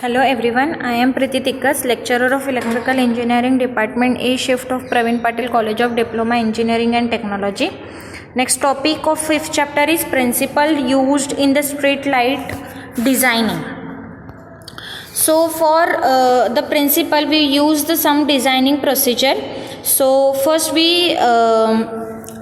Hello everyone, I am Priti Tikkas, lecturer of Electrical Engineering Department A shift of Praveen Patil College of Diploma Engineering and Technology. Next topic of 5th chapter is principle used in the street light designing. So for the principle we used some designing procedure. So first we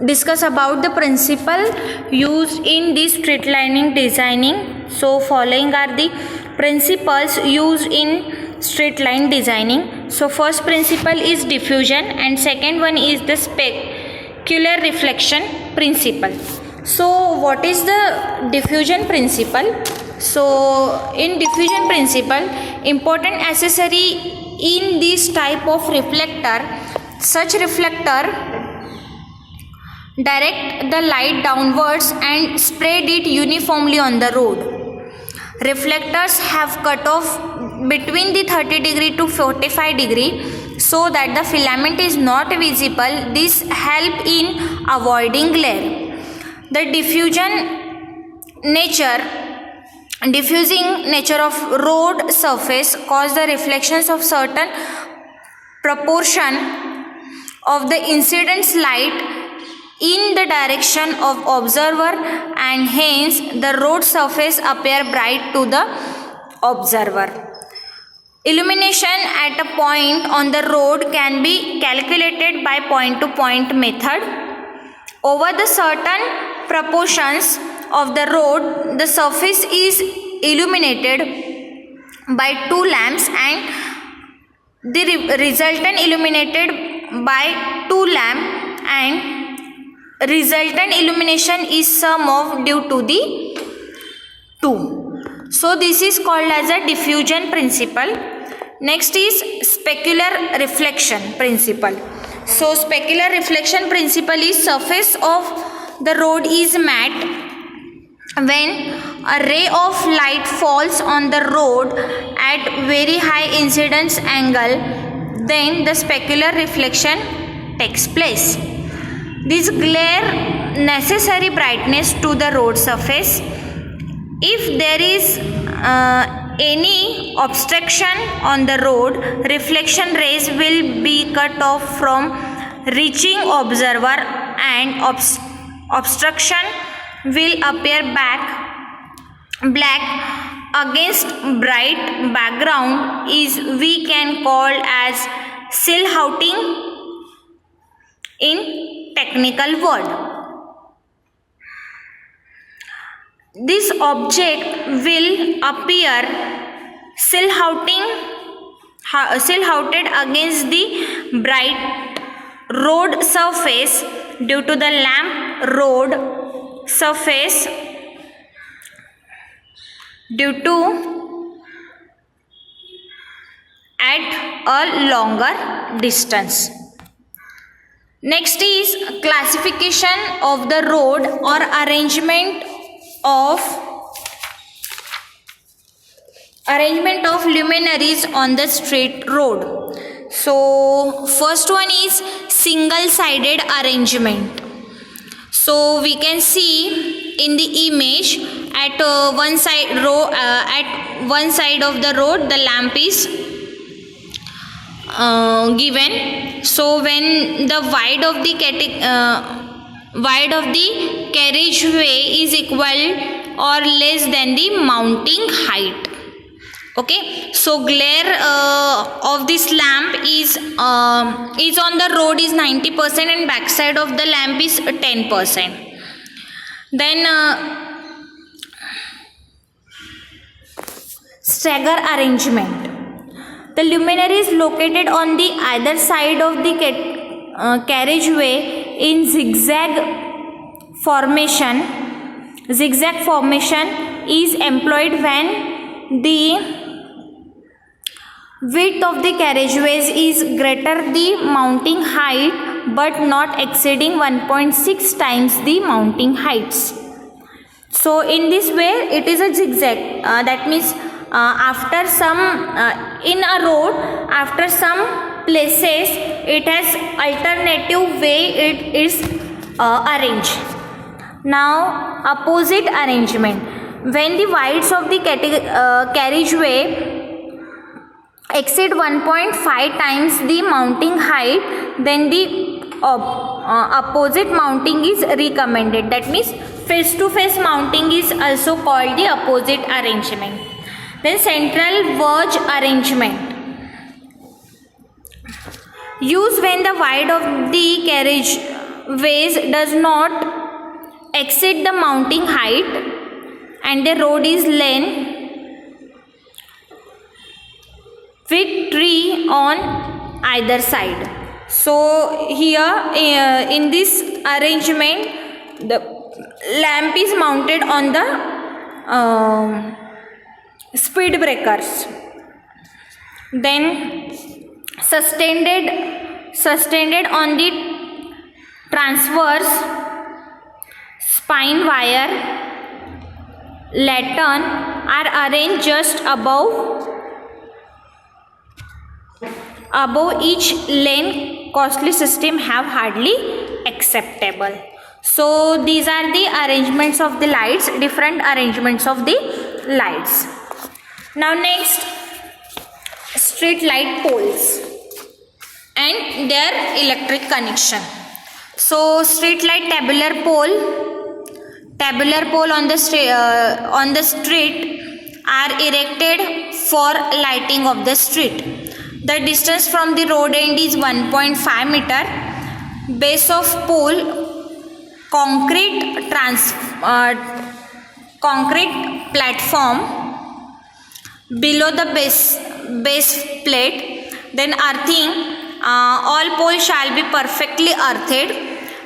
discuss about the principle used in the street lighting designing. So following are the principles used in straight line designing. So first principle is diffusion and second one is the specular reflection principle. So what is the diffusion principle? So in diffusion principle, important accessory in this type of reflector, such reflector direct the light downwards and spread it uniformly on the road. Reflectors have cutoff between the 30 degree to 45 degree so that the filament is not visible. This help in avoiding glare. The diffusing nature of road surface cause the reflections of certain proportion of the incident light in the direction of observer, and hence the road surface appear bright to the observer. Illumination at a point on the road can be calculated by point to point method. Over the certain proportions of the road, the surface is illuminated by two lamps and the resultant illuminated by two lamps, and resultant illumination is sum of due to the two. So this is called as a diffusion principle. Next is specular reflection principle. So specular reflection principle is surface of the road is matte. When a ray of light falls on the road at very high incidence angle, then the specular reflection takes place. This glare necessary brightness to the road surface. If there is any obstruction on the road, reflection rays will be cut off from reaching observer, and obstruction will appear black against bright background is we can call as silhouetting in technical word. This object will appear silhouetted against the bright road surface due to the lamp road surface due to at a longer distance. Next is classification of the road or arrangement of luminaries on the street road. So first one is single sided arrangement. So we can see in the image at one side of the road the lamp is given. So when the wide of the carriageway is equal or less than the mounting height. Okay, so glare of this lamp is on the road is 90% and backside of the lamp is 10%. Then stagger arrangement. The luminary is located on the either side of the carriageway in zigzag formation. Zigzag formation is employed when the width of the carriageways is greater the mounting height but not exceeding 1.6 times the mounting heights. So in this way it is a zigzag. That means after some in a road, after some places it has alternative way it is arranged. Now opposite arrangement. When the wides of the carriageway exceed 1.5 times the mounting height, then the opposite mounting is recommended. That means face to face mounting is also called the opposite arrangement. Then central verge arrangement. Used when the width of the carriage ways does not exceed the mounting height and the road is lane with tree on either side. So here in this arrangement, the lamp is mounted on the speed breakers. Then sustained on the transverse spine wire lantern are arranged just above each lane. Costly system have hardly acceptable. So these are the arrangements of the lights, different arrangements of the lights. Now next, street light poles and their electric connection. So street light tabular pole on the street are erected for lighting of the street. The distance from the road end is 1.5 meter. Base of pole concrete platform below the base plate. Then earthing. All poles shall be perfectly earthed.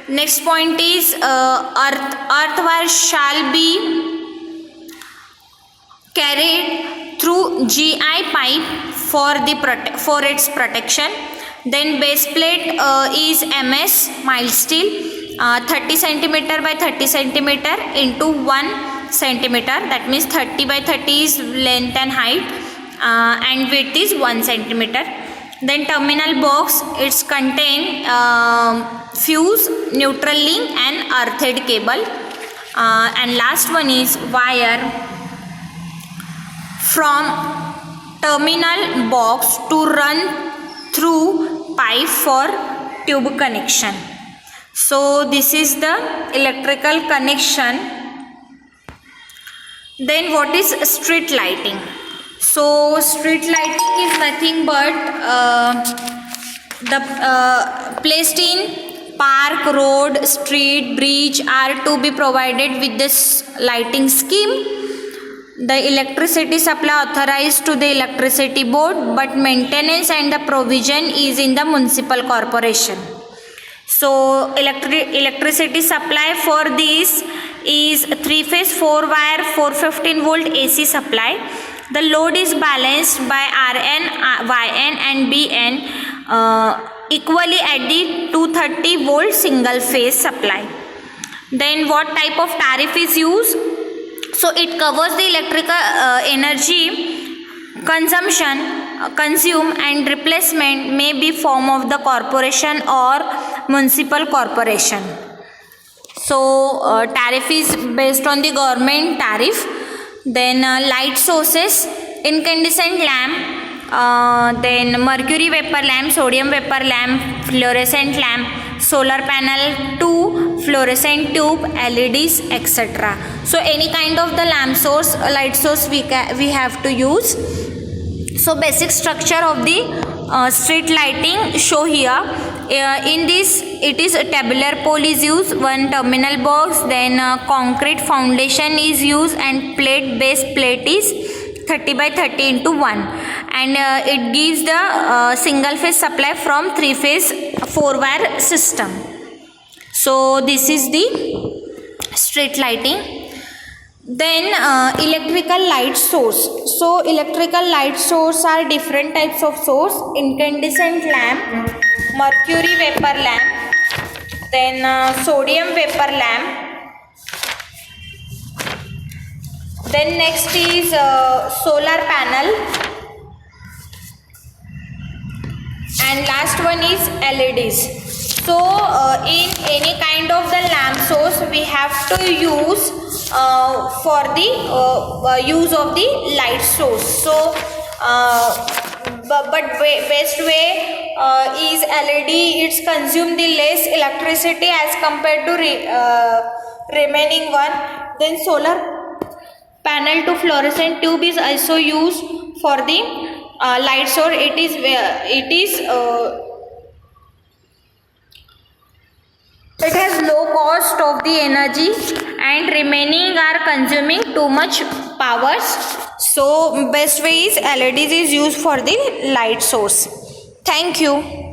Next point is earth wire shall be carried through GI pipe for its protection. Then base plate is MS mild steel 30 centimeter by 30 centimeter into 1 centimeter. That means 30 by 30 is length and height, and width is 1 centimeter. Then terminal box, it's contain fuse, neutral link and earthed cable. And last one is wire from terminal box to run through pipe for tube connection. So this is the electrical connection. Then what is street lighting? So street lighting is nothing but placed in park, road, street, bridge are to be provided with this lighting scheme. The electricity supply authorized to the electricity board, but maintenance and the provision is in the municipal corporation. So electricity supply for this is 3-phase 4-wire 415 volt AC supply. The load is balanced by Rn, Yn and Bn equally at the 230 volt single phase supply. Then what type of tariff is used? So it covers the electrical energy consume and replacement may be form of the corporation or municipal corporation. So tariff is based on the government tariff. Then light sources, incandescent lamp, then mercury vapor lamp, sodium vapor lamp, fluorescent lamp, solar panel, 2 fluorescent tube, LEDs, etc. So any kind of the lamp source, light source we have to use. So basic structure of the street lighting show here. In this it is a tabular pole is used, one terminal box, then concrete foundation is used, and base plate is 30 by 30 into 1, and it gives the single phase supply from 3-phase 4-wire system. So this is the street lighting. Then electrical light source. So electrical light source are different types of source: incandescent lamp, mercury vapor lamp, then sodium vapor lamp. Then next is solar panel, and last one is LEDs. So in any kind of the lamp source we have to use for the use of the light source. So best way is LED. It's consume the less electricity as compared to remaining one. Then solar panel to fluorescent tube is also used for the light source. It has low cost of the energy and remaining are consuming too much powers. So best way is LEDs is used for the light source. Thank you.